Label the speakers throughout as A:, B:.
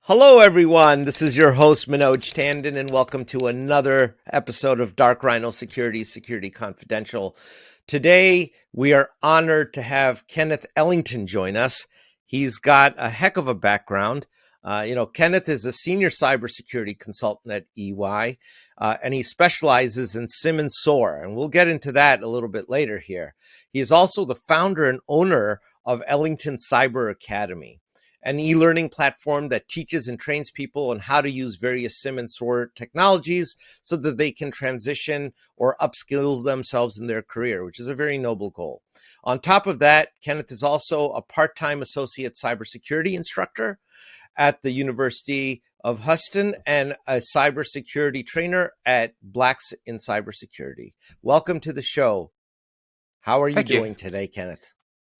A: Hello, everyone. This is your host, Manoj Tandon, and welcome to another episode of Dark Rhino Security Confidential. Today, we are honored to have Kenneth Ellington join us. He's got a heck of a background. Kenneth is a senior cybersecurity consultant at EY, and he specializes in SIEM and SOAR, and we'll get into that a little bit later here. He is also the founder and owner of Ellington Cyber Academy, an e-learning platform that teaches and trains people on how to use various SIEM and SOAR technologies so that they can transition or upskill themselves in their career, which is a very noble goal. On top of that, Kenneth is also a part-time associate cybersecurity instructor at the University of Houston and a cybersecurity trainer at Blacks In Cybersecurity. Welcome to the show. How are you
B: Thank you.
A: doing today, Kenneth?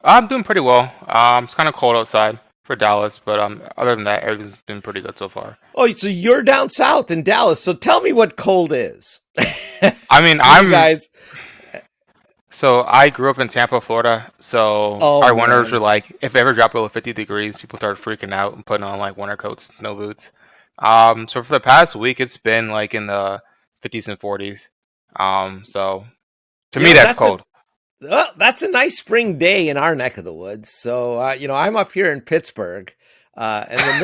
B: I'm doing pretty well. It's kind of cold outside for Dallas, but other than that, everything's been pretty good so far.
A: Oh, so you're down south in Dallas. So tell me what cold is.
B: I mean,
A: You guys.
B: So I grew up in Tampa, Florida. So
A: Oh,
B: our winters were
A: man.
B: like, if it ever dropped below 50 degrees, people started freaking out and putting on like winter coats, snow boots. So for the past week, it's been like in the 50s and 40s. So to me, that's cold.
A: That's a nice spring day in our neck of the woods. So, I'm up here in Pittsburgh, and the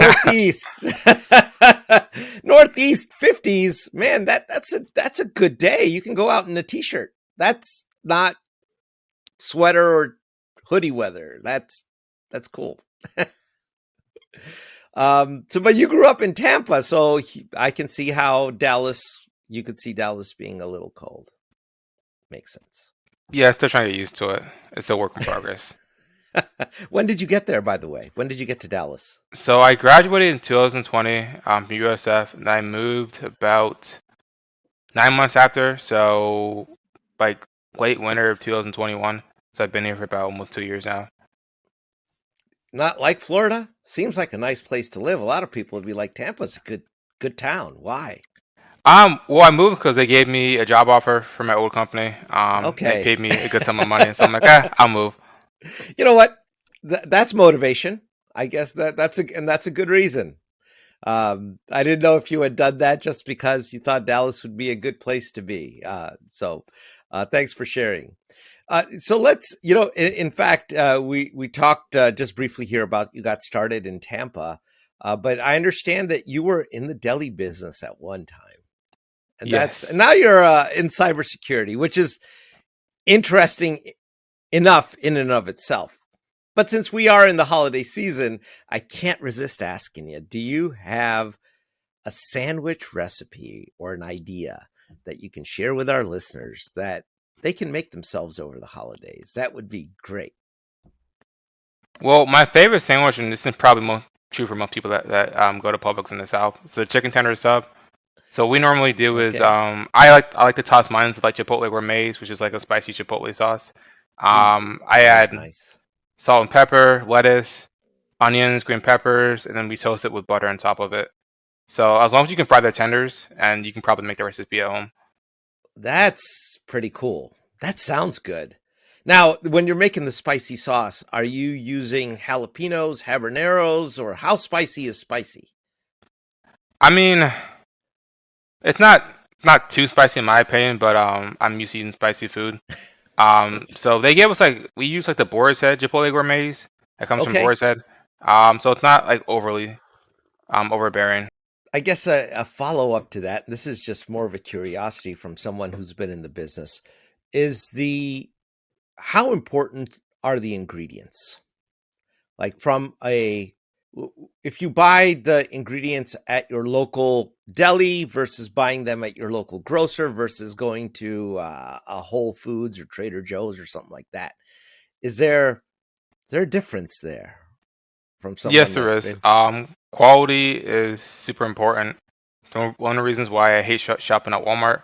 A: Northeast 50s, man, that's a good day. You can go out in a t-shirt. That's not sweater or hoodie weather. That's cool. But you grew up in Tampa, so I can see how you could see Dallas being a little cold. Makes sense.
B: Yeah, still trying to get used to it. It's a work in progress.
A: When did you get there, by the way? When did you get to Dallas?
B: So I graduated in 2020 from USF, and I moved about 9 months after. So like late winter of 2021. So I've been here for about almost 2 years now.
A: Not like Florida? Seems like a nice place to live. A lot of people would be like, Tampa's a good town. Why?
B: Well, I moved because they gave me a job offer from my old company. They
A: Okay.
B: paid me a good sum of money, so I'm like, I'll move.
A: You know what? That's motivation. I guess that's a good reason. I didn't know if you had done that just because you thought Dallas would be a good place to be. So thanks for sharing. So let's, in fact, we talked just briefly here about you got started in Tampa, but I understand that you were in the deli business at one time. And
B: Yes.
A: now you're in cybersecurity, which is interesting enough in and of itself. But since we are in the holiday season, I can't resist asking you, do you have a sandwich recipe or an idea that you can share with our listeners that they can make themselves over the holidays? That would be great.
B: Well, my favorite sandwich, and this is probably most true for most people that go to Publix in the South, is the chicken tender sub. So what we normally do is
A: Okay.
B: I like to toss mine with like Chipotle gourmets, which is like a spicy Chipotle sauce.
A: Ooh,
B: I
A: sounds
B: add
A: nice.
B: salt and pepper, lettuce, onions, green peppers, and then we toast it with butter on top of it. So as long as you can fry the tenders, and you can probably make the recipe at home.
A: That's pretty cool. That sounds good. Now, when you're making the spicy sauce, are you using jalapenos, habaneros, or how spicy is spicy?
B: I mean, it's not too spicy in my opinion, but I'm used to eating spicy food. So they gave us like we use like the Boar's Head Chipotle gourmets that comes from
A: Okay.
B: Boar's Head. So it's not like overly overbearing.
A: I guess a follow up to that, this is just more of a curiosity from someone who's been in the business, is how important are the ingredients? Like if you buy the ingredients at your local deli versus buying them at your local grocer versus going to a Whole Foods or Trader Joe's or something like that, is there a difference there from
B: Yes,
A: someone
B: there
A: that's
B: is.
A: been?
B: Quality is super important. So one of the reasons why I hate shopping at Walmart,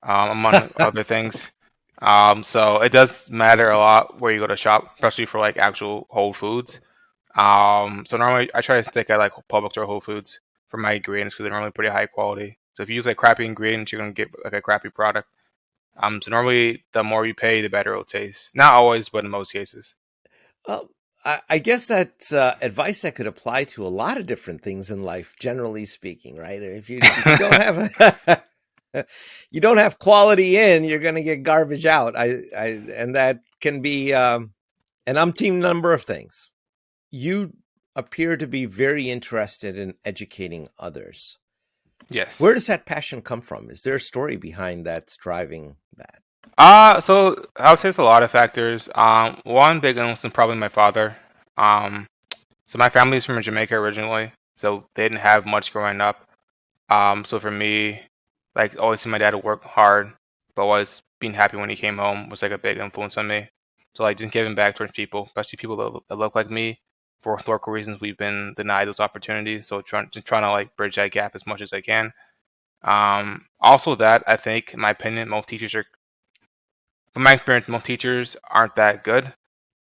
B: among other things. So it does matter a lot where you go to shop, especially for like actual Whole Foods. So normally I try to stick at like Publix or Whole Foods for my ingredients because they're normally pretty high quality. So if you use like crappy ingredients, you're gonna get like a crappy product. So normally the more you pay, the better it'll taste. Not always, but in most cases.
A: Well, I guess that's advice that could apply to a lot of different things in life, generally speaking, right? If you don't have you don't have quality in, you're going to get garbage out. And that can be an umpteen number of things. You appear to be very interested in educating others. Where
B: Yes.
A: does that passion come from? Is there a story behind that's driving that?
B: So I would say it's a lot of factors. One big one was probably my father. Um, so my family is from Jamaica originally, so they didn't have much growing up. So for me, like always seeing my dad work hard, but always being happy when he came home was like a big influence on me. So like just giving back towards people, especially people that look like me. For historical reasons, we've been denied those opportunities. So trying to like bridge that gap as much as I can. Also that I think, in my opinion, most teachers are, from my experience, most teachers aren't that good.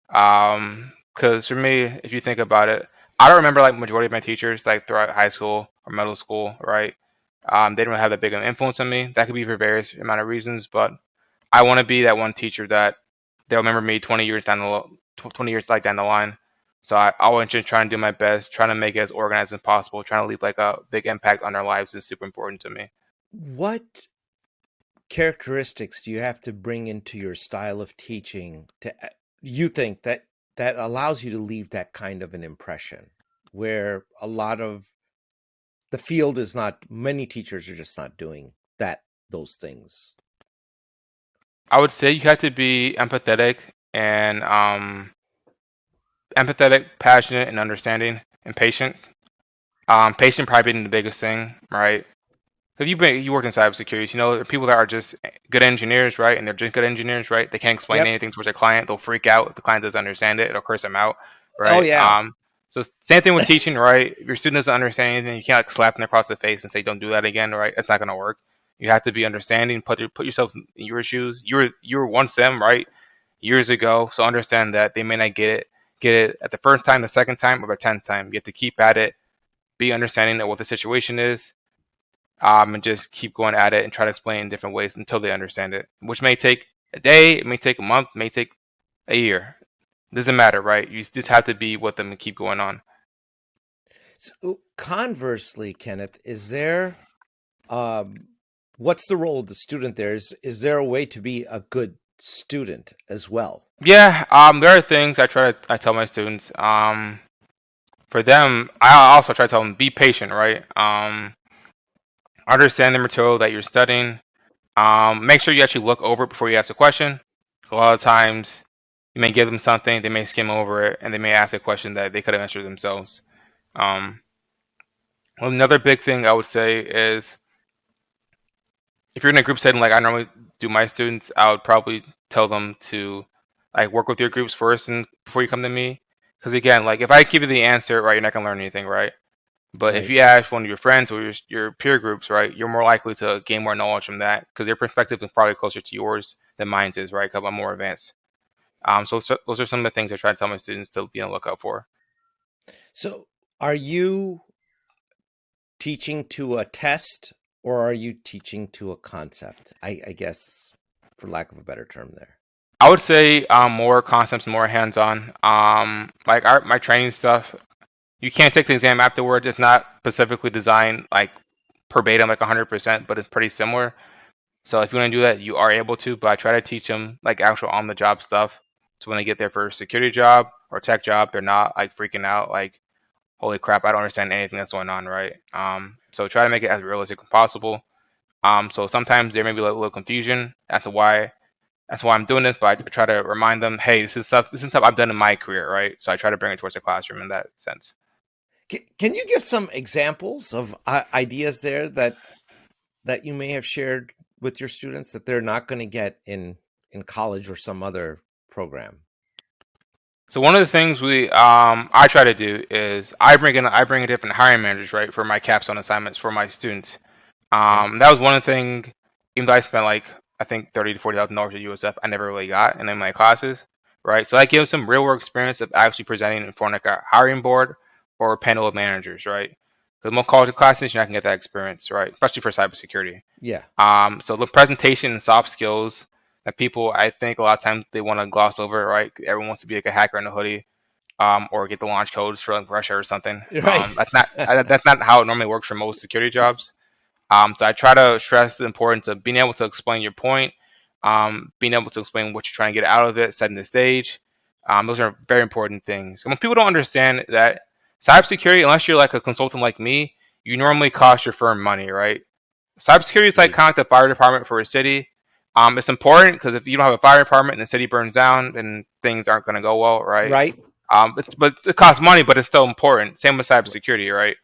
B: Because for me, if you think about it, I don't remember like majority of my teachers like throughout high school or middle school, right? They didn't really have that big of an influence on me. That could be for various amount of reasons, but I want to be that one teacher that they'll remember me 20 years down the 20 years like down the line. So I always just try and do my best, trying to make it as organized as possible, trying to leave like a big impact on their lives is super important to me.
A: What characteristics do you have to bring into your style of teaching to you think that allows you to leave that kind of an impression where a lot of the field is not, many teachers are just not doing those things?
B: I would say you have to be empathetic and passionate, and understanding, and patient. Patient probably being the biggest thing, right? If you worked in cybersecurity, you know there are people that are just good engineers, right? And they're just good engineers, right? They can't explain
A: Yep.
B: anything towards their client. They'll freak out if the client doesn't understand it. It'll curse them out,
A: Oh
B: right?
A: yeah.
B: So same thing with teaching, right? If your student doesn't understand anything, you can't like slap them across the face and say, "Don't do that again," right? It's not gonna work. You have to be understanding. Put yourself in your shoes. You were once them, right? Years ago, so understand that they may not get it at the first time, the second time, or the 10th time. You have to keep at it, be understanding of what the situation is, and just keep going at it and try to explain in different ways until they understand it, which may take a day, it may take a month, it may take a year. Doesn't matter, right? You just have to be with them and keep going on.
A: So conversely, Kenneth, is there what's the role of the student there? Is there a way to be a good student as well?
B: Yeah, there are things I tell my students. For them, I also try to tell them be patient, right? Understand the material that you're studying. Make sure you actually look over it before you ask a question. A lot of times, you may give them something, they may skim over it, and they may ask a question that they could have answered themselves. Um, Another big thing I would say is if you're in a group setting like I normally do my students, I would probably tell them to like work with your groups first and before you come to me. Because again, like if I give you the answer, right, you're not gonna learn anything, right? But if
A: Right.
B: you ask one of your friends or your peer groups, right, you're more likely to gain more knowledge from that because their perspective is probably closer to yours than mine is, right? Because I'm more advanced. So those are some of the things I try to tell my students to be on the lookout for.
A: So are you teaching to a test or are you teaching to a concept? I guess, for lack of a better term there.
B: I would say more concepts, more hands-on. Like my training stuff, you can't take the exam afterwards. It's not specifically designed like verbatim, like 100%, but it's pretty similar. So if you want to do that, you are able to. But I try to teach them like actual on-the-job stuff. So when they get there for a security job or tech job, they're not like freaking out, like, holy crap, I don't understand anything that's going on, right? So try to make it as realistic as possible. So sometimes there may be a little confusion as to why I'm doing this, but I try to remind them, hey, this is stuff I've done in my career, right? So I try to bring it towards the classroom in that sense.
A: Can you give some examples of ideas there that you may have shared with your students that they're not going to get in college or some other program?
B: So one of the things I try to do is I bring in different hiring managers, right, for my capstone assignments for my students.
A: Okay.
B: That was one of the things. Even though I spent like I think $30,000 to $40,000 at USF, I never really got in my classes, right? So that gives them real world experience of actually presenting in front of like a hiring board or a panel of managers, right? Because most college classes you're not gonna get that experience, right? Especially for cybersecurity.
A: Yeah.
B: So the presentation and soft skills that people I think a lot of times they want to gloss over, right? Everyone wants to be like a hacker in a hoodie. or get the launch codes for like Russia or something.
A: Right.
B: That's not how it normally works for most security jobs. So I try to stress the importance of being able to explain your point, being able to explain what you're trying to get out of it, setting the stage. Those are very important things. And when people don't understand that cybersecurity, unless you're like a consultant like me, you normally cost your firm money, right? Cybersecurity is like
A: Right.
B: kind of the fire department for a city. It's important because if you don't have a fire department and the city burns down, then things aren't going to go well, right?
A: Right.
B: But it costs money, but it's still important. Same with cybersecurity, right?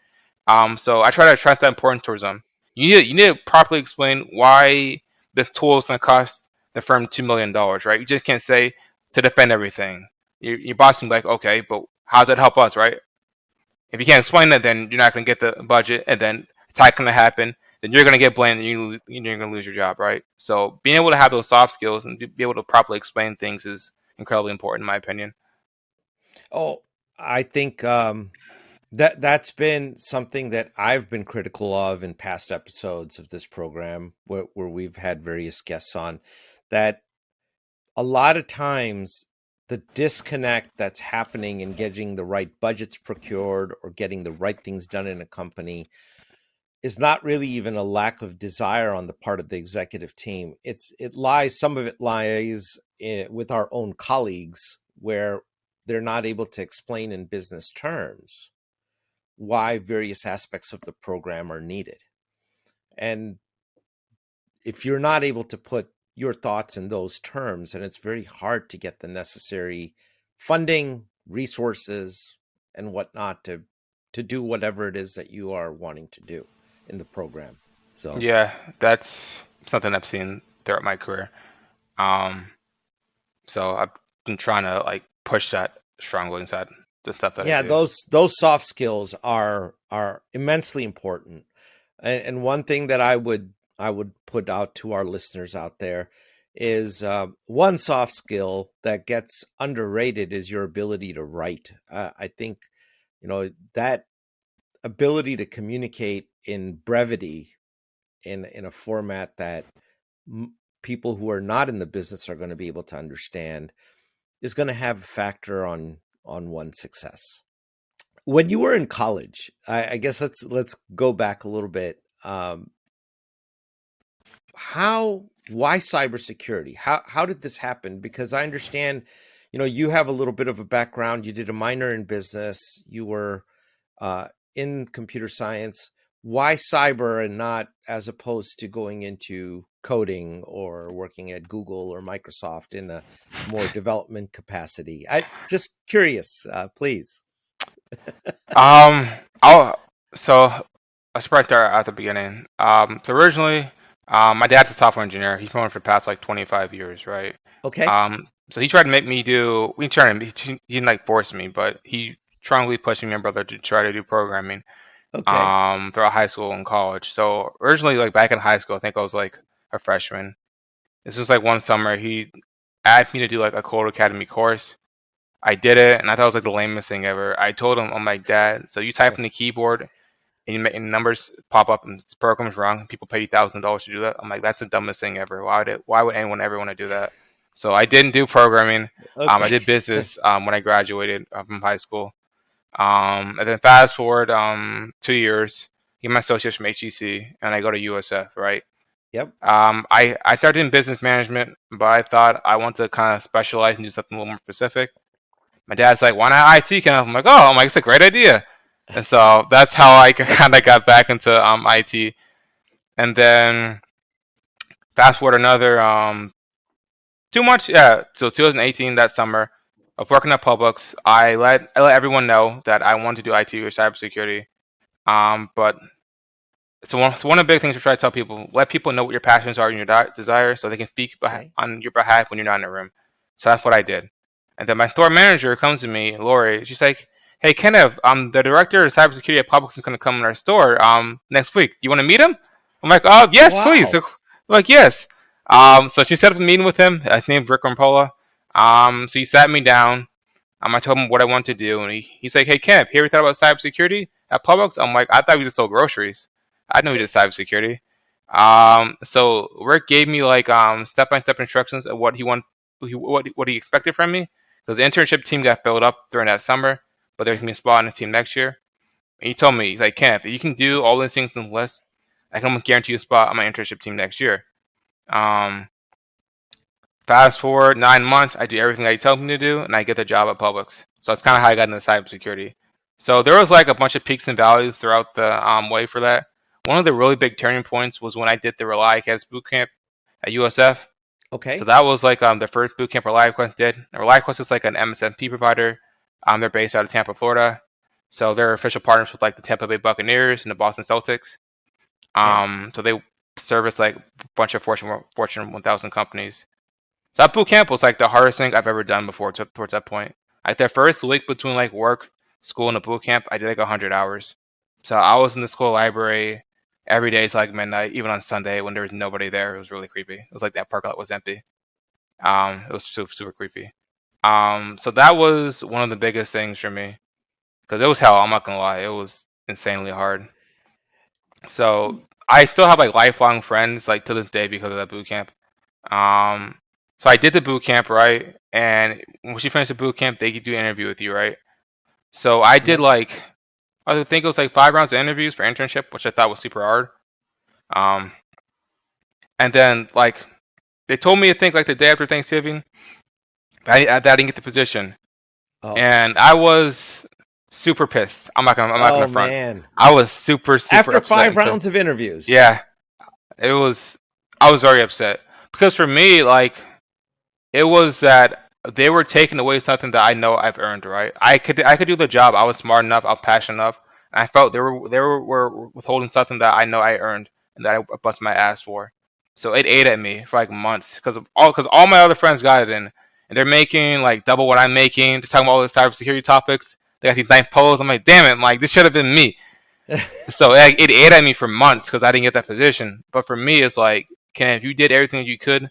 B: So I try to stress that importance towards them. You need to properly explain why this tool is going to cost the firm $2 million, right? You just can't say to defend everything. Your boss can be like, okay, but how does that help us, right? If you can't explain that, then you're not going to get the budget, and then attack's going to happen. Then you're going to get blamed, and you're going to lose your job, right? So being able to have those soft skills and be able to properly explain things is incredibly important, in my opinion.
A: Oh, I think that's been something that I've been critical of in past episodes of this program, where we've had various guests on. That a lot of times the disconnect that's happening in getting the right budgets procured or getting the right things done in a company is not really even a lack of desire on the part of the executive team. Some of it lies with our own colleagues, where they're not able to explain in business terms why various aspects of the program are needed. And if you're not able to put your thoughts in those terms, and it's very hard to get the necessary funding, resources, and whatnot to do whatever it is that you are wanting to do in the program. So
B: Yeah, that's something I've seen throughout my career. Um, so I've been trying to like push that strongly inside the stuff that I
A: yeah,
B: do.
A: those soft skills are immensely important. And one thing that I would put out to our listeners out there is one soft skill that gets underrated is your ability to write. I think that ability to communicate in brevity in a format that people who are not in the business are going to be able to understand is going to have a factor on one's success. When you were in college, I guess let's go back a little bit. Why cybersecurity? How did this happen? Because I understand, you have a little bit of a background. You did a minor in business. You were in computer science. Why cyber and not as opposed to going into coding or working at Google or Microsoft in a more development capacity? I just curious, please.
B: Um, I'll so I'll start there at the beginning. So originally, my dad's a software engineer. He's been on for the past like 25 years, right?
A: Okay.
B: So he tried to make me do. We tried to. He didn't like force me, but he strongly pushed me and my brother to try to do programming.
A: Okay.
B: Throughout high school and college. So originally, like back in high school, I think I was like a freshman. This was like one summer. He asked me to do like a Code Academy course. I did it, and I thought it was like the lamest thing ever. I told him, I'm like, Dad, so you type in the keyboard and you make and numbers pop up and the program's wrong. People pay you $1,000 to do that. I'm like, that's the dumbest thing ever. Why would anyone ever want to do that? So I didn't do programming. I
A: Okay.
B: did business when I graduated from high school. And then fast forward 2 years, get my associates from HEC, and I go to USF, right?
A: Yep.
B: I started in business management, but I thought I want to kind of specialize and do something a little more specific. My dad's like, why not IT, Kenneth? I'm like, it's a great idea. And so that's how I kind of got back into IT. And then fast forward another 2 months, yeah. So 2018, that summer, of working at Publix, I let everyone know that I wanted to do IT or cybersecurity. But it's one of the big things we try to tell people: let people know what your passions are and your desires, so they can speak
A: Okay.
B: on your behalf when you're not in the room. So that's what I did. And then my store manager comes to me, Lori. She's like, "Hey, Kenneth, the director of cybersecurity at Publix is going to come in our store next week. Do you want to meet him?" I'm like, "Oh, yes, please."
A: Wow.
B: I'm like, yes. So she set up a meeting with him. His name's Rick Rampola. So he sat me down. I told him what I wanted to do, and he's like, "Hey, Kenneth, you ever thought about cybersecurity at Publix?" I'm like, "I thought we just sold groceries. I know he did cybersecurity." So Rick gave me like step-by-step instructions of what he expected from me, because the internship team got filled up during that summer, but there's gonna be a spot on the team next year. And he told me, he's like, Kenneth, if you can do all these things in the list, I can almost guarantee you a spot on my internship team next year. Um, Fast forward 9 months, I do everything that he tells me to do, and I get the job at Publix. So that's kind of how I got into cybersecurity. So there was like a bunch of peaks and valleys throughout the way for that. One of the really big turning points was when I did the ReliQuest bootcamp at USF. So
A: Okay.
B: that was like the first bootcamp ReliQuest did. And ReliQuest is like an MSSP provider. They're based out of Tampa, Florida. So they're official partners with like the Tampa Bay Buccaneers and the Boston Celtics.
A: Okay.
B: So they service like a bunch of Fortune 1000 companies. So that boot camp was like the hardest thing I've ever done before towards that point. Like the first week between like work, school, and the boot camp, I did like 100 hours. So I was in the school library every day till like midnight, even on Sunday when there was nobody there. It was really creepy. It was like that parking lot was empty. It was super, super creepy. So that was one of the biggest things for me because it was hell. I'm not gonna lie, it was insanely hard. So I still have like lifelong friends like to this day because of that boot camp. Um, so I did the boot camp, right? And once you finish the boot camp, they do an interview with you, right? So I did
A: Yep.
B: like, I think it was like 5 rounds of interviews for internship, which I thought was super hard. Um, and then like they told me to think like the day after Thanksgiving that I didn't get the position,
A: Oh.
B: and I was super pissed. I'm not
A: Oh
B: gonna front.
A: man.
B: I was super super
A: After
B: upset.
A: 5 rounds of interviews.
B: Yeah, it was. I was very upset because for me, like it was that they were taking away something that I know I've earned. Right? I could do the job. I was smart enough. I was passionate enough. And I felt were withholding something that I know I earned and that I bust my ass for. So it ate at me for like months because all my other friends got it in and they're making like double what I'm making. They're talking about all the cybersecurity topics. They got these nice posts. I'm like, damn it! I'm like, this should have been me. So it ate at me for months because I didn't get that position. But for me, it's like, if you did everything you could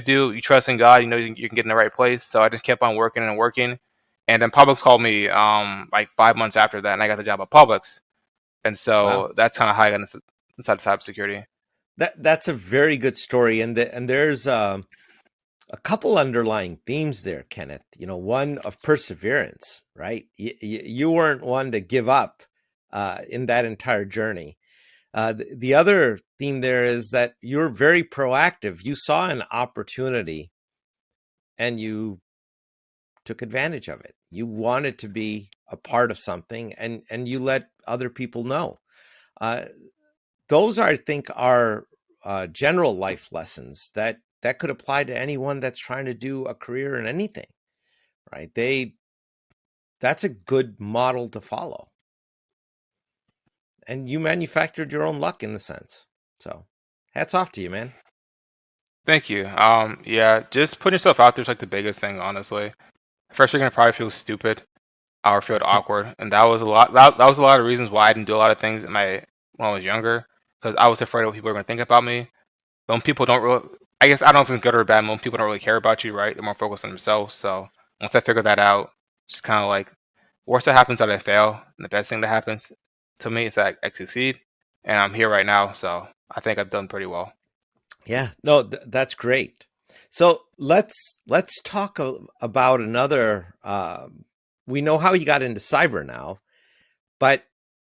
B: do. You trust in God. You know you can get in the right place. So I just kept on working and working. And then Publix called me like 5 months after that, and I got the job at Publix. And
A: Wow.
B: so that's kind of how I got inside cybersecurity.
A: That's a very good story, and there's a couple underlying themes there, Kenneth. One of perseverance, right? You weren't one to give up in that entire journey. The other theme there is that you're very proactive. You saw an opportunity and you took advantage of it. You wanted to be a part of something, and you let other people know. Uh, those I think are general life lessons that could apply to anyone that's trying to do a career in anything, right? That's a good model to follow. And you manufactured your own luck in the sense. So hats off to you, man.
B: Thank you. Yeah, just putting yourself out there is like the biggest thing, honestly. First, you're gonna probably feel stupid or feel awkward, and that was a lot. That was a lot of reasons why I didn't do a lot of things when I was younger, because I was afraid of what people were gonna think about me. When people don't really, I guess I don't know if it's good or bad. When people don't really care about you, right? They're more focused on themselves. So once I figured that out, it's kind of like worst that happens that I fail, and the best thing that happens to me is that I succeed, and I'm here right now. So I think I've done pretty well.
A: Yeah, no, that's great. So let's talk about another. We know how you got into cyber now, but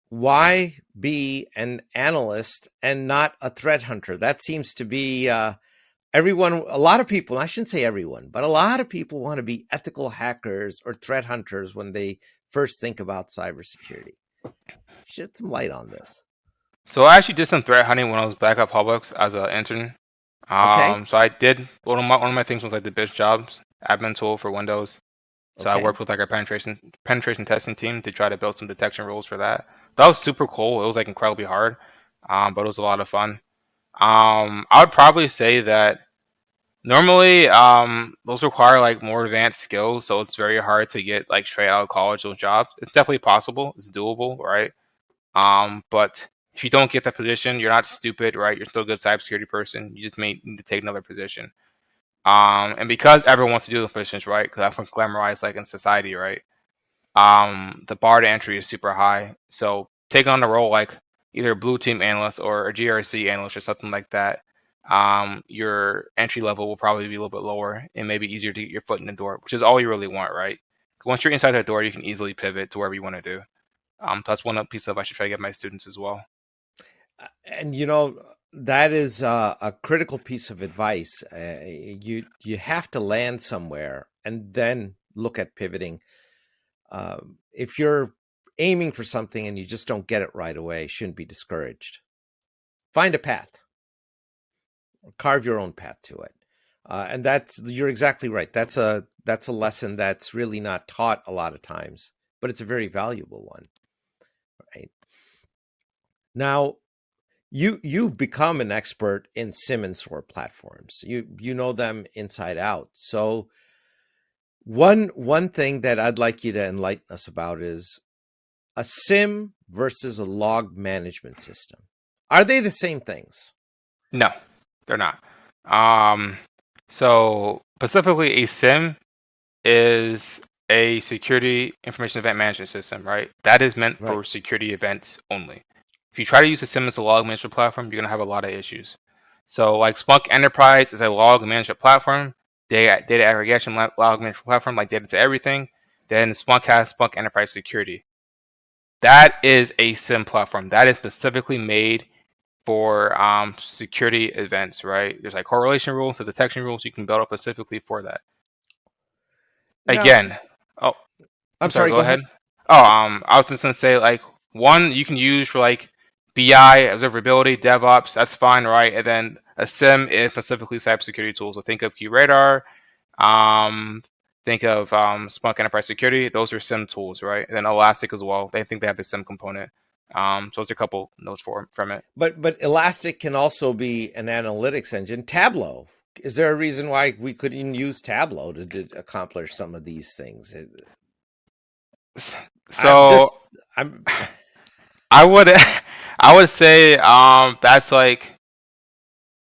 A: why be an analyst and not a threat hunter? That seems to be everyone. A lot of people, I shouldn't say everyone, but a lot of people want to be ethical hackers or threat hunters when they first think about cybersecurity. Shed some light on this.
B: So I actually did some threat hunting when I was back at Publix as an intern.
A: Okay.
B: So I did one of my things was like the Biz Jobs admin tool for Windows. So I
A: Okay.
B: worked with like our penetration testing team to try to build some detection rules for that. That was super cool. It was like incredibly hard, but it was a lot of fun. I would probably say that normally those require like more advanced skills, so it's very hard to get like straight out of college those jobs. It's definitely possible. It's doable, right? But if you don't get that position, you're not stupid, right? You're still a good cybersecurity person. You just may need to take another position. And because everyone wants to do the positions, right? Because that's what's glamorized like in society, right? The bar to entry is super high. So taking on a role like either a blue team analyst or a GRC analyst or something like that, your entry level will probably be a little bit lower and maybe easier to get your foot in the door, which is all you really want, right? Once you're inside the door, you can easily pivot to wherever you want to do. So that's one piece of I should try to get my students as well.
A: And that is a critical piece of advice. You have to land somewhere and then look at pivoting. If you're aiming for something and you just don't get it right away, shouldn't be discouraged. Find a path, or carve your own path to it. And you're exactly right. That's a lesson that's really not taught a lot of times, but it's a very valuable one. Right. Now, you've become an expert in SIEM and SOAR platforms. You know them inside out. So one thing that I'd like you to enlighten us about is a SIEM versus a log management system. Are they the same things?
B: No, they're not. So specifically, a SIEM is a security information event management system, right? That is meant for security events only. If you try to use a SIEM as a log management platform, you're going to have a lot of issues. So like Splunk Enterprise is a log management platform, data aggregation log management platform, like data to everything. Then Splunk has Splunk Enterprise Security. That is a SIEM platform. That is specifically made for security events, right? There's like correlation rules, the detection rules you can build up specifically for that.
A: Now,
B: Again, oh,
A: I'm sorry. Go ahead.
B: Oh, I was just gonna say like one you can use for like BI, observability, DevOps. That's fine, right? And then a SIEM is specifically cybersecurity tools. So think of QRadar, think of Splunk Enterprise Security. Those are SIEM tools, right? And then Elastic as well. They think they have a SIEM component. So there's a couple notes from it.
A: But Elastic can also be an analytics engine. Tableau. Is there a reason why we couldn't use Tableau to accomplish some of these things?
B: So I would say that's like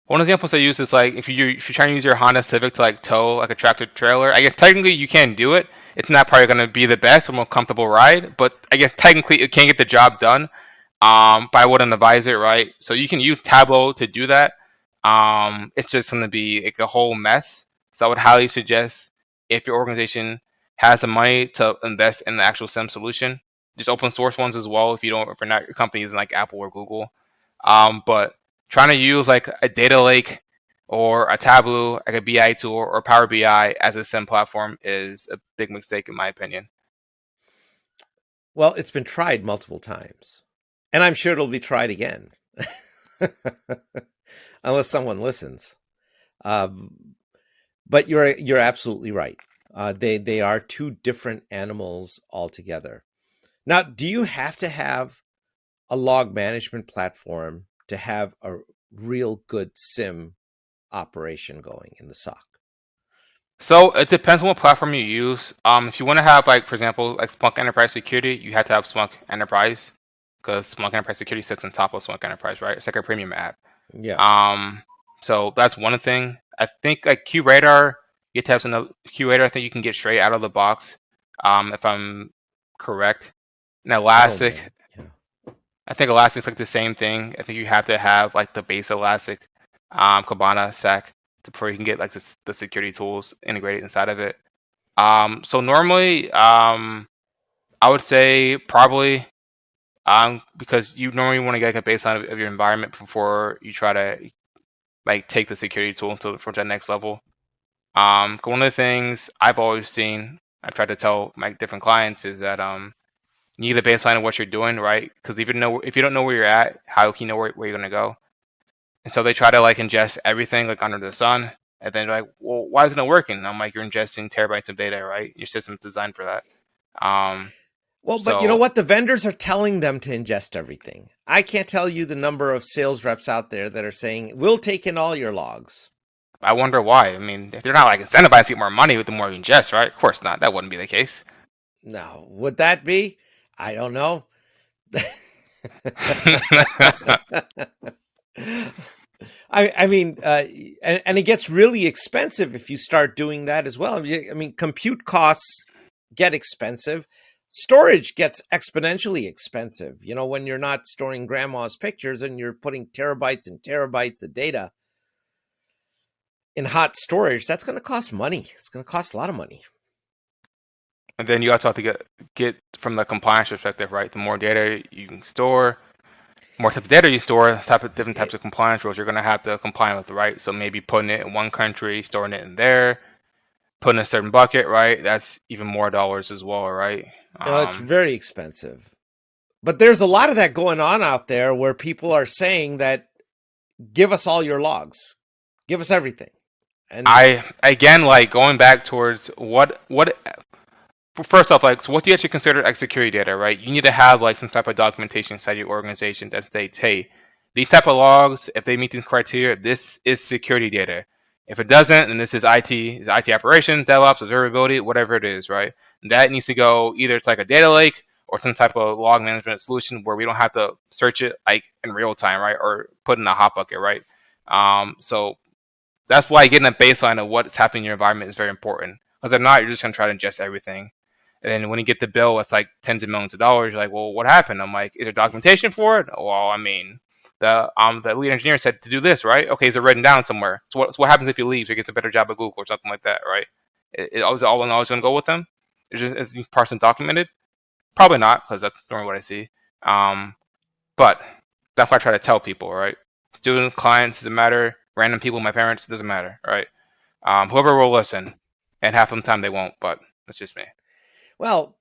B: one example I use is like if you're trying to use your Honda Civic to like tow like a tractor trailer. I guess technically you can do it. It's not probably going to be the best or most comfortable ride, but I guess technically it can get the job done. But I wouldn't advise it, right? So you can use Tableau to do that. It's just going to be like a whole mess. So I would highly suggest if your organization has the money to invest in the actual SIEM solution, just open source ones as well. If you're not your company isn't like Apple or Google, but trying to use like a data lake or a Tableau, like a BI tool or Power BI as a SIEM platform is a big mistake in my opinion.
A: Well, it's been tried multiple times, and I'm sure it'll be tried again, unless someone listens. But you're absolutely right. They are two different animals altogether. Now, do you have to have a log management platform to have a real good SIEM operation going in the SOC?
B: So it depends on what platform you use. If you want to have like, for example, like Splunk Enterprise Security, you have to have Splunk Enterprise because Splunk Enterprise Security sits on top of Splunk Enterprise, right? It's like a premium app.
A: Yeah.
B: So that's one thing. I think like QRadar, you have to have some QRadar. I think you can get straight out of the box, if I'm correct. And Elastic, I think Elastic's like the same thing. I think you have to have like the base Elastic, Kibana stack before you can get like the security tools integrated inside of it. So normally, I would say probably, because you normally want to get like a baseline of your environment before you try to like take the security tool for that next level. One of the things I've always seen, I've tried to tell my different clients is that you need a baseline of what you're doing, right? Because if you don't know where you're at, how can you know where you're gonna go? And so they try to like ingest everything like under the sun, and then like, well, why isn't it working? And I'm like, you're ingesting terabytes of data, right? Your system's designed for that.
A: But you know what? The vendors are telling them to ingest everything. I can't tell you the number of sales reps out there that are saying, we'll take in all your logs.
B: I wonder why. I mean, if they're not like incentivized to get more money with the more you ingest, right? Of course not. That wouldn't be the case.
A: No, would that be? I don't know. I mean, and it gets really expensive if you start doing that as well. I mean, compute costs get expensive. Storage gets exponentially expensive. You know, when you're not storing grandma's pictures and you're putting terabytes and terabytes of data. in hot storage, that's going to cost money. It's going to cost a lot of money.
B: And then you also have to get from the compliance perspective, right? The more data you can store, more type of data you store, different types of compliance rules you're going to have to comply with, right? So maybe putting it in one country, storing it in there, putting in a certain bucket, right? That's even more dollars as well, right?
A: It's very expensive. But there's a lot of that going on out there where people are saying that give us all your logs, give us everything. And
B: I again, like going back towards what first off, like, so what do you actually consider like security data, right? You need to have like some type of documentation inside your organization that states, hey, these type of logs, if they meet these criteria, this is security data. If it doesn't, then this is IT operations, DevOps, observability, whatever it is, right? And that needs to go either it's like a data lake or some type of log management solution where we don't have to search it like in real time, right? Or put in a hot bucket, right? So that's why getting a baseline of what's happening in your environment is very important. Because if not, you're just gonna try to ingest everything. And then when you get the bill, it's like tens of millions of dollars. You're like, well, what happened? I'm like, is there documentation for it? Well, I mean, the lead engineer said to do this, right? Okay, is it written down somewhere? So what happens if he leaves or gets a better job at Google or something like that, right? Is all and always going to go with them? Is this person documented? Probably not, because that's normally what I see. But that's what I try to tell people, right? Students, clients, doesn't matter. Random people, my parents, doesn't matter, right? Whoever will listen, and half of the time they won't, but that's just me.
A: well,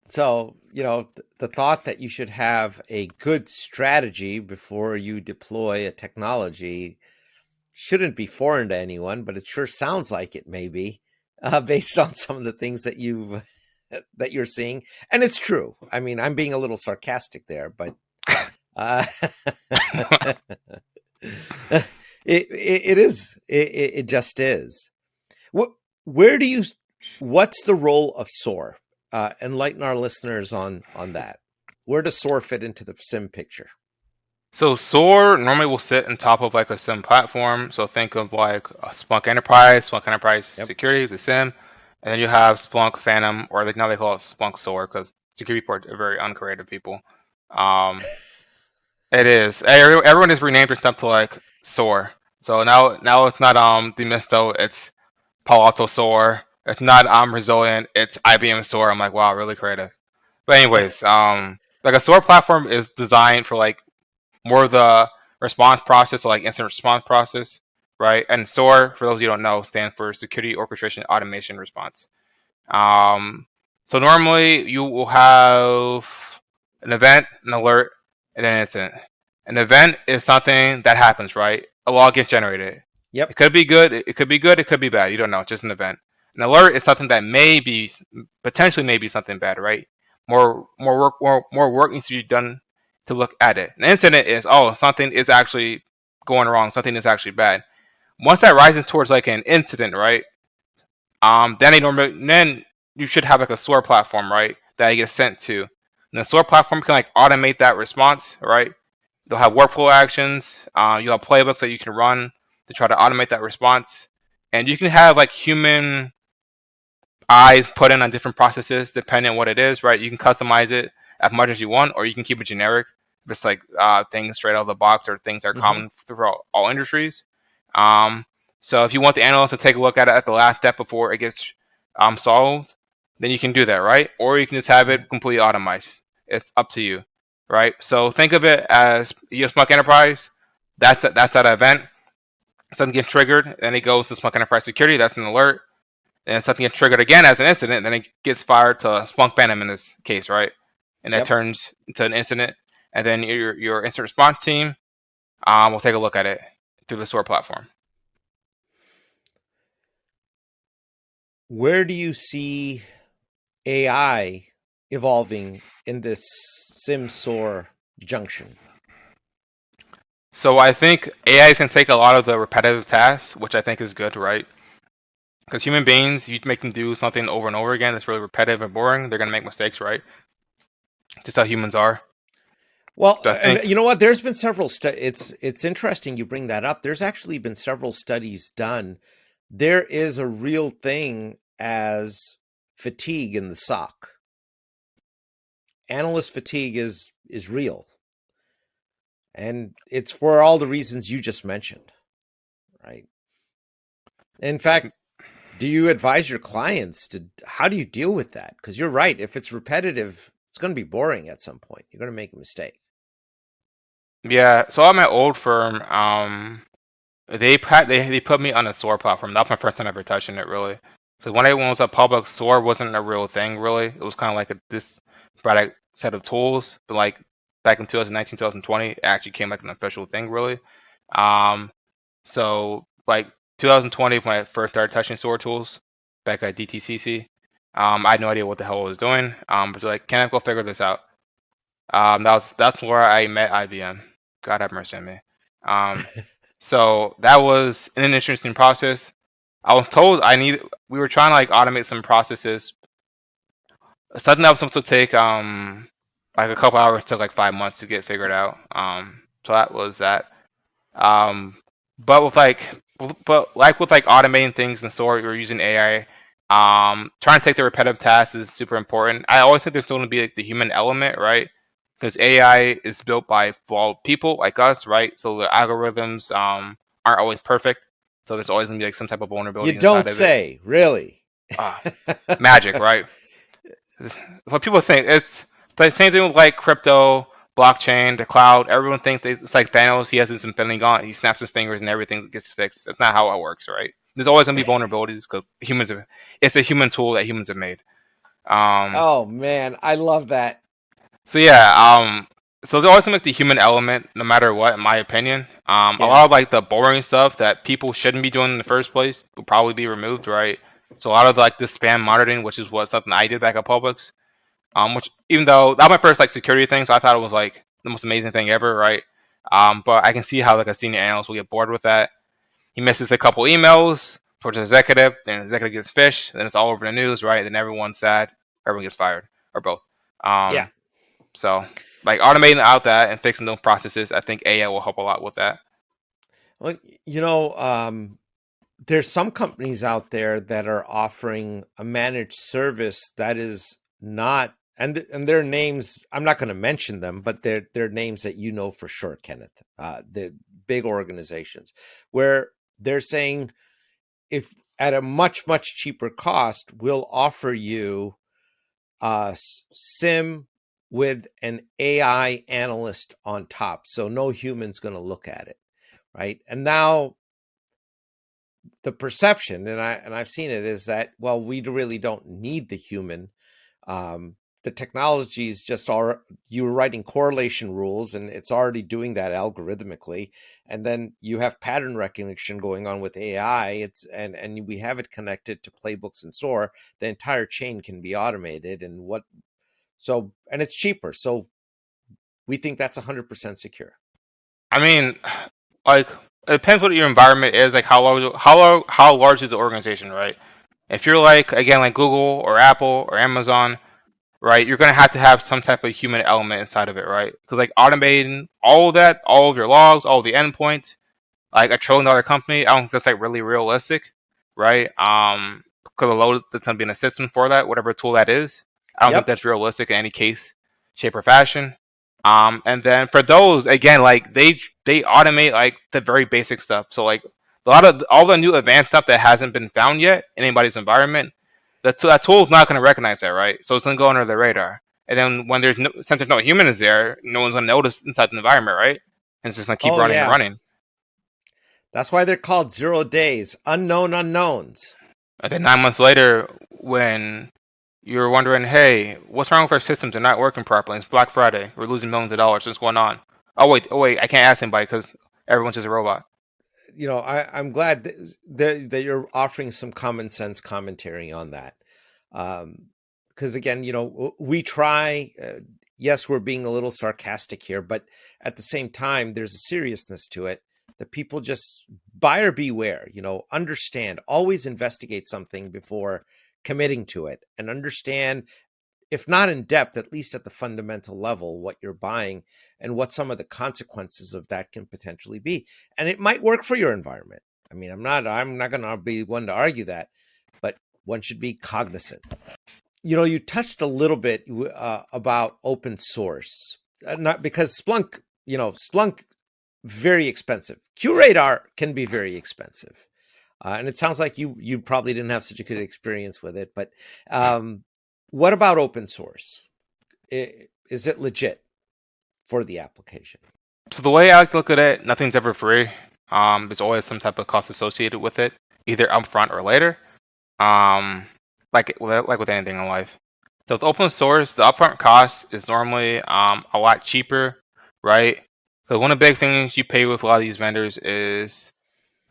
A: so, the thought that you should have a good strategy before you deploy a technology shouldn't be foreign to anyone, but it sure sounds like it may be, based on some of the things that you're seeing. And it's true. I mean, I'm being a little sarcastic there, but it is. It just is. What's the role of SOAR? Enlighten our listeners on that. Where does SOAR fit into the SIM picture?
B: So SOAR normally will sit on top of like a SIM platform. So think of like a Splunk Enterprise
A: Yep.
B: Security, the SIM, and then you have Splunk Phantom, or now they call it Splunk SOAR because security people are very uncreative people. Um, it is. Everyone has renamed their stuff to like SOAR. So now it's not Demisto, it's Palo Alto SOAR. It's not Resilient, it's IBM SOAR. I'm like, wow, really creative. But anyways, like a SOAR platform is designed for like more of the response process, so like incident response process, right? And SOAR, for those of you who don't know, stands for Security Orchestration Automation Response. So normally you will have an event, an alert, and then an incident. An event is something that happens, right? A log gets generated.
A: Yep.
B: It could be good, it could be good, it could be bad. You don't know, it's just an event. An alert is something that may be potentially may be something bad, right? More work needs to be done to look at it. An incident is something is actually going wrong, something is actually bad. Once that rises towards like an incident, right? Then you should have like a SOAR platform, right? That it gets sent to. And the SOAR platform can like automate that response, right? They'll have workflow actions. You'll have playbooks that you can run to try to automate that response. And you can have like human eyes put in on different processes depending on what it is, right? You can customize it as much as you want, or you can keep it generic. Just like things straight out of the box or things that are common throughout all industries. So if you want the analyst to take a look at it at the last step before it gets solved, then you can do that, right? Or you can just have it completely automized. It's up to you, right? So think of it as Splunk Enterprise. That's that event. Something gets triggered, then it goes to Splunk Enterprise Security. That's an alert. And something gets triggered again as an incident, then it gets fired to Splunk Phantom in this case, right? And that turns into an incident. And then your incident response team will take a look at it through the SOAR platform.
A: Where do you see AI evolving in this SIM SOAR junction?
B: So I think AI can take a lot of the repetitive tasks, which I think is good, right? Because human beings, you make them do something over and over again that's really repetitive and boring, they're going to make mistakes, right? Just how humans are.
A: Well,
B: So I think,
A: you know what? There's been several it's interesting you bring that up. There's actually been several studies done. There is a real thing as fatigue in the SOC. Analyst fatigue is real. And it's for all the reasons you just mentioned, right? In fact, do you advise your clients to how do you deal with that? Because you're right. If it's repetitive, it's going to be boring at some point. You're going to make a mistake.
B: Yeah, so at my old firm, they put me on a SOAR platform. That was my first time ever touching it, really. Because when I was at Publix, SOAR wasn't a real thing, really. It was kind of like this product set of tools. But like back in 2019, 2020, it actually came like an official thing, really. Um, so like 2020, when I first started touching SOAR tools, back at DTCC, I had no idea what the hell I was doing. But they're like, Kenneth, go figure this out. That's where I met IBM. God have mercy on me. Um, so that was an interesting process. I was told we were trying to like automate some processes. Something that was supposed to take like a couple hours took like 5 months to get figured out. So that was that. Um, but with like automating things and sort, we're using AI. Trying to take the repetitive tasks is super important. I always think there's still going to be like the human element, right? Because AI is built by flawed people like us, right? So the algorithms aren't always perfect. So there's always going to be like some type of
A: You
B: vulnerability
A: don't
B: inside of it.
A: say, really.
B: Magic, right? What people think, it's the same thing with like crypto, blockchain, the cloud. Everyone thinks it's like Thanos. He has his infinity gauntlet. He snaps his fingers and everything gets fixed. That's not how it works, right? There's always gonna be vulnerabilities because it's a human tool that humans have made. Um,
A: Oh man, I love that.
B: so yeah, so there's always gonna be the human element, no matter what, in my opinion. A
A: Yeah.
B: lot of like the boring stuff that people shouldn't be doing in the first place will probably be removed, right? So a lot of like the spam monitoring, which is what something I did back at Publix. Which even though that was my first like security thing, so I thought it was like the most amazing thing ever, right? But I can see how like a senior analyst will get bored with that. He misses a couple emails towards the executive, then the executive gets fished, then it's all over the news, right? Then everyone's sad, everyone gets fired, or both.
A: Yeah.
B: So like automating out that and fixing those processes, I think AI will help a lot with that.
A: Well, you know, there's some companies out there that are offering a managed service that is not, and their names, I'm not going to mention them, but they're names that you know for sure, Kenneth. The big organizations where they're saying, if at a much cheaper cost, we'll offer you a SIM with an AI analyst on top, so no human's going to look at it, right? And now the perception, and I've seen it, is that, well, we really don't need the human. The technology is just all, you were writing correlation rules and it's already doing that algorithmically, and then you have pattern recognition going on with AI. It's and we have it connected to playbooks and SOAR. The entire chain can be automated, and and it's cheaper. So we think that's 100% secure.
B: I mean, like it depends what your environment is, like how large is the organization, right? If you're like again like Google or Apple or Amazon, right? You're gonna have to have some type of human element inside of it, right? Because like automating all of that, all of your logs, all of the endpoints, like $1 trillion company, I don't think that's like really realistic, right? Because the load that's gonna be in a system for that, whatever tool that is, I don't think
A: Yep.
B: that's realistic in any case, shape, or fashion. And then for those again, like they automate like the very basic stuff. So like a lot of all the new advanced stuff that hasn't been found yet in anybody's environment, that tool is not going to recognize that, right? So it's going to go under the radar. And then when since there's no humans there, no one's going to notice inside the environment, right? And it's just going to keep
A: Oh
B: running and
A: yeah.
B: running.
A: That's why they're called 0 days, unknown unknowns.
B: And then 9 months later, when you're wondering, hey, what's wrong with our systems? They're not working properly. It's Black Friday. We're losing millions of dollars. What's going on? Oh wait, I can't ask anybody because everyone's just a robot.
A: You know, I'm glad that you're offering some common sense commentary on that. Because again, you know, we try. Yes, we're being a little sarcastic here, but at the same time, there's a seriousness to it that people just buyer beware. You know, understand. Always investigate something before committing to it, and understand, if not in depth, at least at the fundamental level, what you're buying and what some of the consequences of that can potentially be. And it might work for your environment. I mean, I'm not going to be one to argue that, but one should be cognizant. You know, you touched a little bit about open source, not because Splunk, very expensive. QRadar can be very expensive. And it sounds like you probably didn't have such a good experience with it. But what about open source? Is it legit for the application?
B: So the way I like to look at it, nothing's ever free. There's always some type of cost associated with it, either upfront or later. Like with anything in life. So with open source, the upfront cost is normally a lot cheaper, right? Because one of the big things you pay with a lot of these vendors is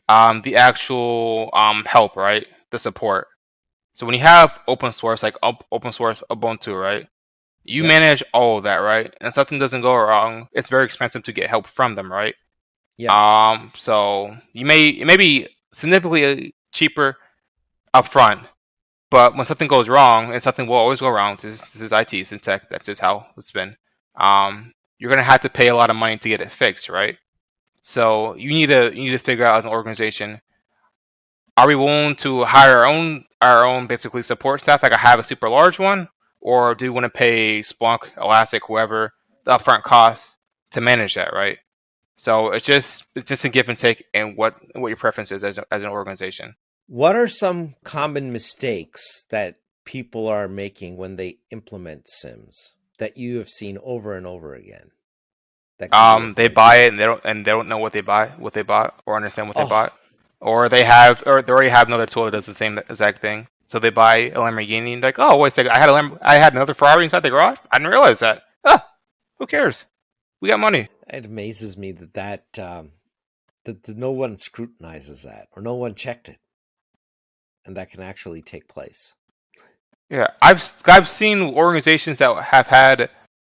B: the actual help, right? The support. So when you have open source, like open source Ubuntu, right? You
A: Yep.
B: manage all of that, right? And something doesn't go wrong, it's very expensive to get help from them, right?
A: Yes.
B: So it may be significantly cheaper upfront, but when something goes wrong, and something will always go wrong, this is IT, this is tech, that's just how it's been. You're gonna have to pay a lot of money to get it fixed, right? So you need to figure out as an organization, are we willing to hire our own basically support staff, like I have a super large one, or do we want to pay Splunk, Elastic, whoever the upfront cost to manage that, right? So it's just a give and take in what your preference is as an organization.
A: What are some common mistakes that people are making when they implement SIMs that you have seen over and over again that can be
B: They
A: avoided?
B: buy it and they don't know what they bought, or understand what they
A: Oh,
B: bought, or they already have another tool that does the same exact thing. So they buy a Lamborghini and like, oh wait a second, I had another Ferrari inside the garage. I didn't realize that. Ah, who cares? We got money.
A: it amazes me that no one scrutinizes that or no one checked it, and that can actually take place.
B: Yeah, I've seen organizations that have had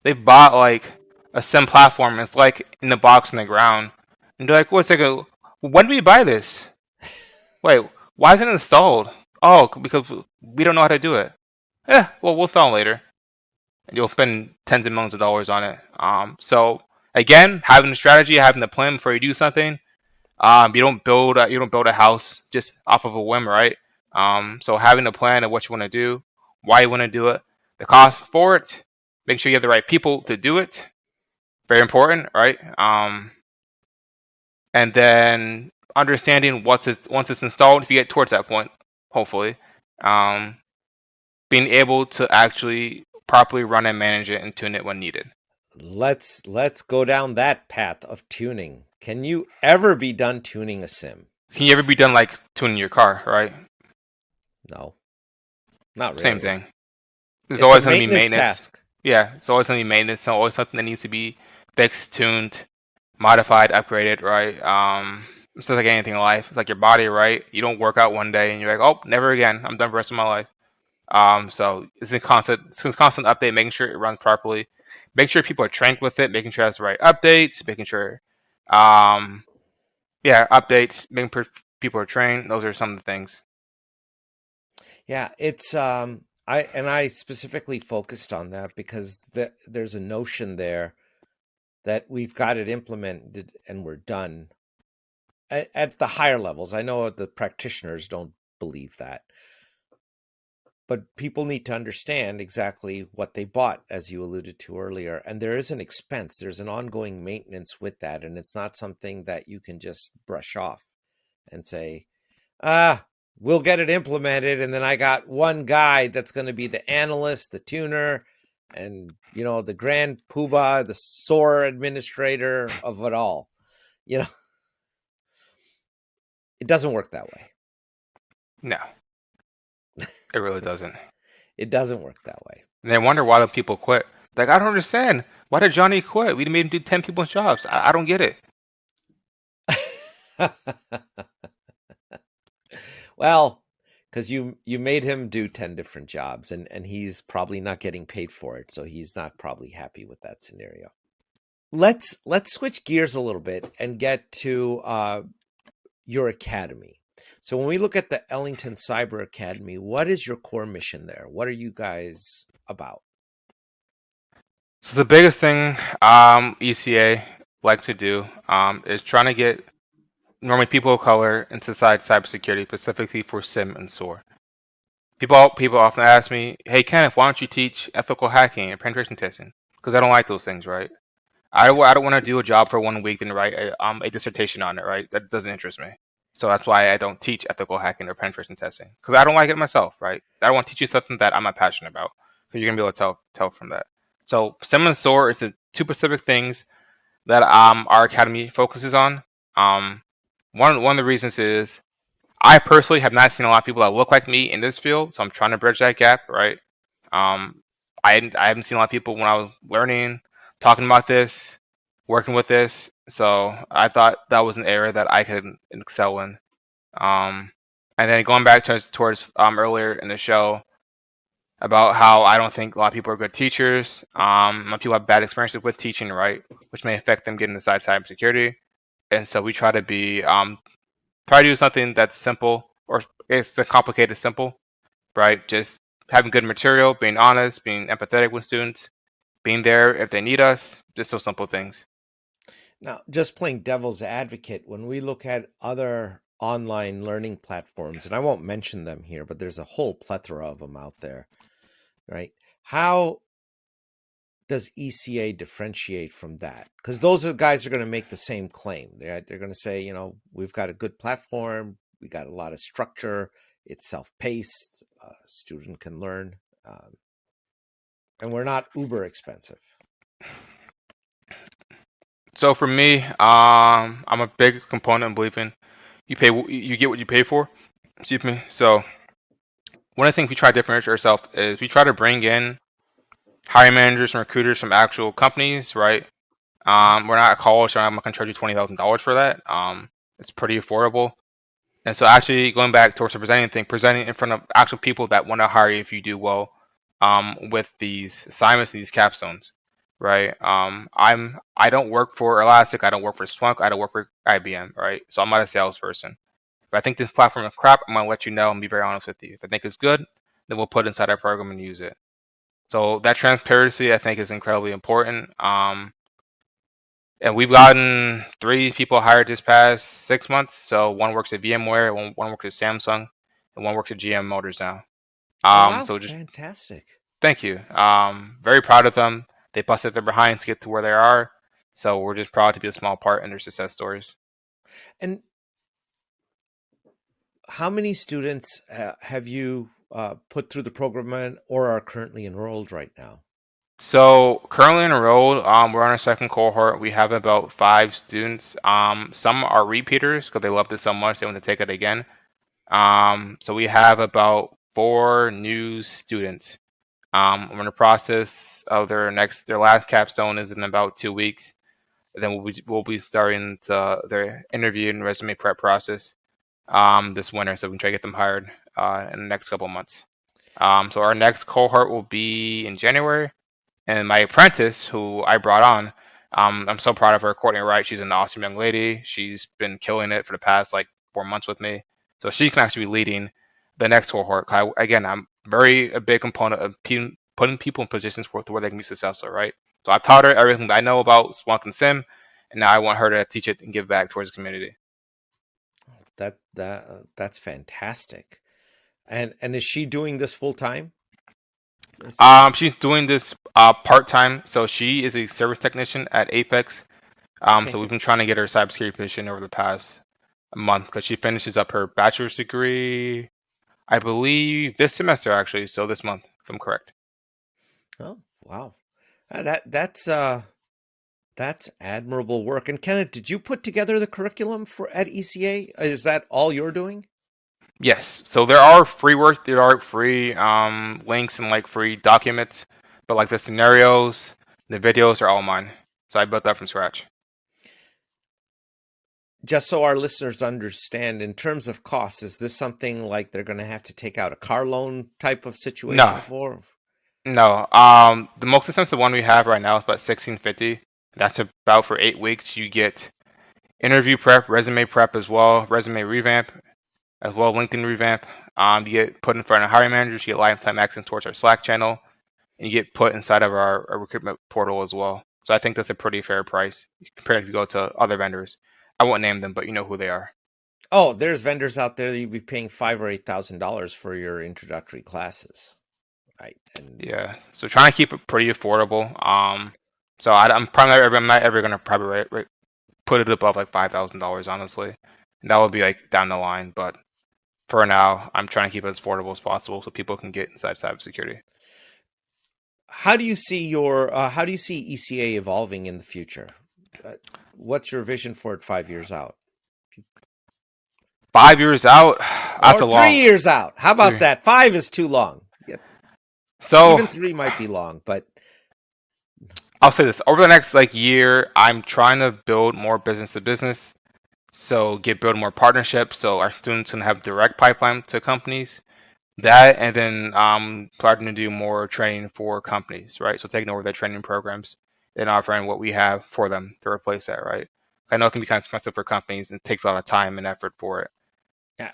B: they've bought like a sim platform. It's like in the box in the ground, and they're like, wait a second, when did we buy this? Wait, why isn't it installed? Oh, because we don't know how to do it. Yeah, well, we'll install it later. And you'll spend tens of millions of dollars on it. So again, having a strategy, having a plan before you do something. You don't build a house just off of a whim, right? So having a plan of what you want to do, why you want to do it, the cost for it, make sure you have the right people to do it. Very important, right? And then understanding once it's installed, if you get towards that point, hopefully, um, being able to actually properly run and manage it and tune it when needed.
A: Let's go down that path of tuning. Can you ever be done tuning a sim?
B: Can you ever be done like tuning your car, right?
A: No, not
B: Same
A: really.
B: thing. There's
A: It's a
B: always going to be
A: maintenance
B: maintenance.
A: task.
B: Yeah, it's always going to be maintenance. So always something that needs to be fixed, tuned, modified, upgraded, right? It's just like anything in life. It's like your body, right? You don't work out one day and you're like, oh, never again. I'm done for the rest of my life. So it's a constant update, making sure it runs properly, make sure people are trained with it, making sure it has the right updates, making sure, um, yeah, updates, making sure people are trained. Those are some of the things.
A: Yeah, it's I specifically focused on that because there's a notion there that we've got it implemented and we're done at the higher levels. I know the practitioners don't believe that, but people need to understand exactly what they bought, as you alluded to earlier. And there is an expense, there's an ongoing maintenance with that. And it's not something that you can just brush off and say, we'll get it implemented. And then I got one guy that's going to be the analyst, the tuner, and, the grand poobah, the SOAR administrator of it all. It doesn't work that way.
B: No, it really doesn't.
A: It doesn't work that way.
B: And they wonder why the people quit. Like, I don't understand. Why did Johnny quit? We made him do 10 people's jobs. I don't get it.
A: Well, because you made him do 10 different jobs, and he's probably not getting paid for it, so he's not probably happy with that scenario. Let's switch gears a little bit and get to your academy. So when we look at the Ellington Cyber Academy, what is your core mission there? What are you guys about?
B: So the biggest thing ECA like to do is trying to get normally people of color into cybersecurity, specifically for SIM and SOAR. People often ask me, "Hey Kenneth, why don't you teach ethical hacking and penetration testing?" Because I don't like those things, right? I don't want to do a job for 1 week and write a dissertation on it, right? That doesn't interest me. So that's why I don't teach ethical hacking or penetration testing, because I don't like it myself, right? I don't want to teach you something that I'm not passionate about, because you're gonna be able to tell from that. So SIEM and SOAR is the two specific things that our academy focuses on. Um, one of the reasons is I personally have not seen a lot of people that look like me in this field, so I'm trying to bridge that gap, right? Um, I haven't seen a lot of people when I was learning, talking about this, working with this, so I thought that was an area that I could excel in. Um, and then going back towards earlier in the show about how I don't think a lot of people are good teachers. Some people have bad experiences with teaching, right, which may affect them getting inside cybersecurity. And so we try to try to do something that's simple, or it's the complicated simple, right? Just having good material, being honest, being empathetic with students, being there if they need us, just those simple things.
A: Now, just playing devil's advocate, when we look at other online learning platforms, and I won't mention them here, but there's a whole plethora of them out there, right? How does ECA differentiate from that? Because those are guys are going to make the same claim. They're going to say, we've got a good platform, we got a lot of structure, it's self-paced, student can learn, and we're not uber expensive.
B: So for me, I'm a big component in believing you get what you pay for. Excuse me. So one of the things we try to differentiate ourselves is we try to bring in hiring managers and recruiters from actual companies, right? We're not a college, so I'm not gonna charge you $20,000 for that. It's pretty affordable. And so actually going back towards the presenting thing, presenting in front of actual people that want to hire you if you do well, with these assignments, these capstones, right? I don't work for Elastic, I don't work for Splunk, I don't work for IBM, right? So I'm not a salesperson. If I think this platform is crap, I'm gonna let you know and be very honest with you. If I think it's good, then we'll put it inside our program and use it. So that transparency, I think, is incredibly important. And we've gotten 3 people hired this past 6 months. So one works at VMware, one works at Samsung, and one works at GM Motors now.
A: Oh, wow,
B: So just
A: fantastic.
B: thank you. Very proud of them. They busted their behinds to get to where they are. So we're just proud to be a small part in their success stories.
A: And how many students have you put through the program or are currently enrolled right now?
B: So currently enrolled, we're on our second cohort. We have about 5 students. Some are repeaters because they loved it so much they want to take it again. So we have about 4 new students. We're in the process of their last capstone is in about 2 weeks. And then we'll be starting their interview and resume prep process this winter, so we can try to get them hired in the next couple of months. So our next cohort will be in January, and my apprentice, who I brought on, I'm so proud of her, Courtney Wright. She's an awesome young lady. She's been killing it for the past like 4 months with me, so she can actually be leading the next cohort. Again, I'm a big component of putting people in positions where they can be successful, right? So I've taught her everything that I know about Splunk and SIM, and now I want her to teach it and give back towards the community.
A: That's fantastic. And is she doing this full time?
B: She's doing this part time, so she is a service technician at Apex.
A: Okay.
B: So we've been trying to get her cybersecurity position over the past month because she finishes up her bachelor's degree, I believe, this semester actually. So this month, if I'm correct.
A: Oh, wow. That's admirable work. And Kenneth, did you put together the curriculum at ECA? Is that all you're doing?
B: Yes. So there are free links and like free documents, but like the scenarios, the videos are all mine. So I built that from scratch.
A: Just so our listeners understand, in terms of costs, is this something like they're going to have to take out a car loan type of situation
B: No,
A: for?
B: no. The most expensive one we have right now is about 1650. That's about for 8 weeks. You get interview prep, resume prep as well, resume revamp, as well LinkedIn revamp. You get put in front of hiring managers. You get lifetime access towards our Slack channel, and you get put inside of our recruitment portal as well. So I think that's a pretty fair price compared if you go to other vendors. I won't name them, but you know who they are.
A: Oh, there's vendors out there that you'd be paying $5,000 or $8,000 for your introductory classes, right? And
B: Yeah, so trying to keep it pretty affordable. I'm not ever gonna probably put it above like $5,000, honestly. That would be like down the line, but for now, I'm trying to keep it as affordable as possible so people can get inside cybersecurity.
A: How do you see ECA evolving in the future? What's your vision for it 5 years out?
B: 5 years out, that's a
A: Or
B: long.
A: 3 years out? How about that? 5 is too long. Yeah,
B: So
A: even 3 might be long, but
B: I'll say this: over the next year, I'm trying to build more business to business. So build more partnerships, so our students can have direct pipeline to companies. That, and then starting to do more training for companies, right? So taking over their training programs and offering what we have for them to replace that, right? I know it can be kind of expensive for companies and it takes a lot of time and effort for it.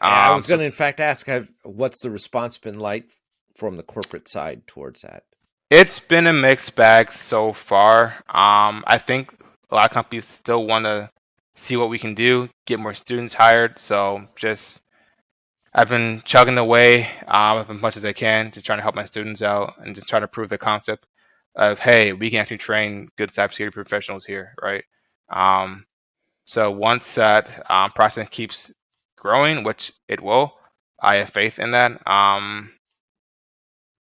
A: I was going to, in fact, ask what's the response been like from the corporate side towards that?
B: It's been a mixed bag so far. I think a lot of companies still want to see what we can do, get more students hired. So I've been chugging away as much as I can to try to help my students out and just try to prove the concept of, hey, we can actually train good cybersecurity professionals here, right? So once that process keeps growing, which it will, I have faith in that.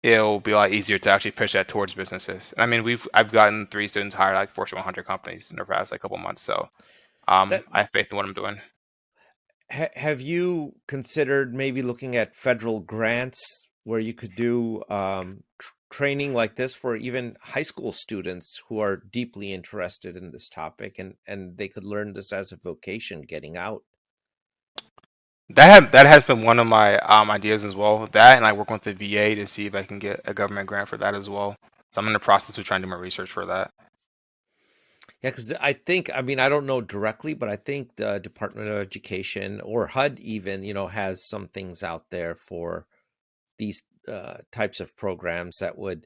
B: It'll be a lot easier to actually push that towards businesses. I mean, I've gotten 3 students hired like Fortune 100 companies in the past couple months, so I have faith in what I'm doing.
A: Have you considered maybe looking at federal grants where you could do training like this for even high school students who are deeply interested in this topic, and they could learn this as a vocation getting out?
B: That has been one of my ideas as well. That, and I work with the VA to see if I can get a government grant for that as well. So I'm in the process of trying to do my research for that.
A: Yeah, because I don't know directly, but I think the Department of Education or HUD even, has some things out there for these types of programs that would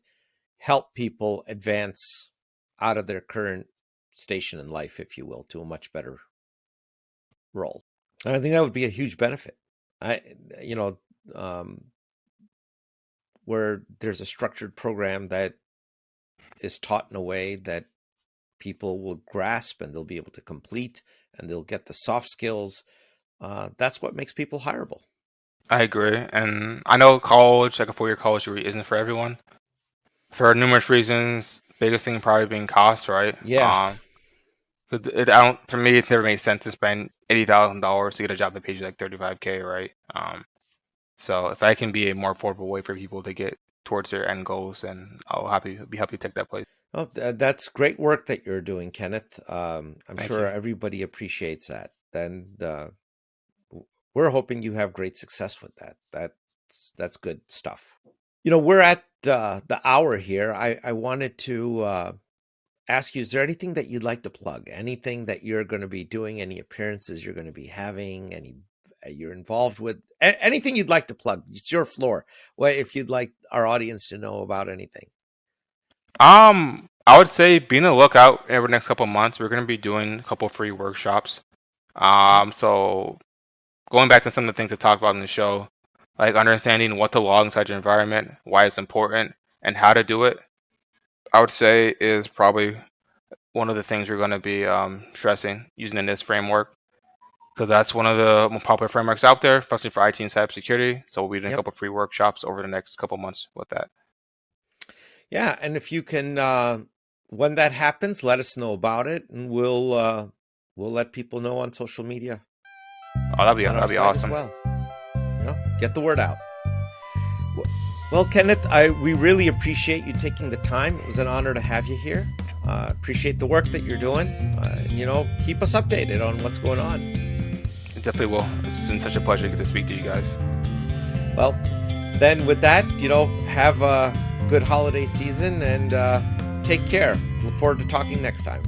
A: help people advance out of their current station in life, if you will, to a much better role. And I think that would be a huge benefit. Where there's a structured program that is taught in a way that people will grasp and they'll be able to complete and they'll get the soft skills. That's what makes people hireable.
B: I agree. And I know college, like a 4-year college degree, isn't for everyone. For numerous reasons, biggest thing probably being cost, right?
A: Yeah.
B: For me, it never made sense to spend $80,000 to get a job that pays you like $35K, right? So if I can be a more affordable way for people to get towards their end goals, then I'll be happy to take that place.
A: Oh, that's great work that you're doing, Kenneth. I'm
B: Thank
A: sure
B: you.
A: everybody appreciates that. Then we're hoping you have great success with that. That's good stuff. We're at the hour here. I wanted to ask you, is there anything that you'd like to plug? Anything that you're going to be doing? Any appearances you're going to be having? Any you're involved with? Anything you'd like to plug? It's your floor. Well, if you'd like our audience to know about anything.
B: I would say be on the lookout over the next couple of months. We're going to be doing a couple of free workshops. So going back to some of the things I talked about in the show, like understanding what to log inside your environment, why it's important, and how to do it, I would say is probably one of the things we're going to be stressing using the NIST framework, because that's one of the more popular frameworks out there, especially for IT and cybersecurity. So we'll be doing a couple of free workshops over the next couple of months with that.
A: Yeah, and if you can, when that happens, let us know about it, and we'll let people know on social media.
B: Oh, that'd be awesome.
A: As well, get the word out. Well, Kenneth, we really appreciate you taking the time. It was an honor to have you here. Appreciate the work that you're doing. Keep us updated on what's going on.
B: It definitely will. It's been such a pleasure to get to speak to you guys.
A: Well, then with that, have a good holiday season and take care. Look forward to talking next time.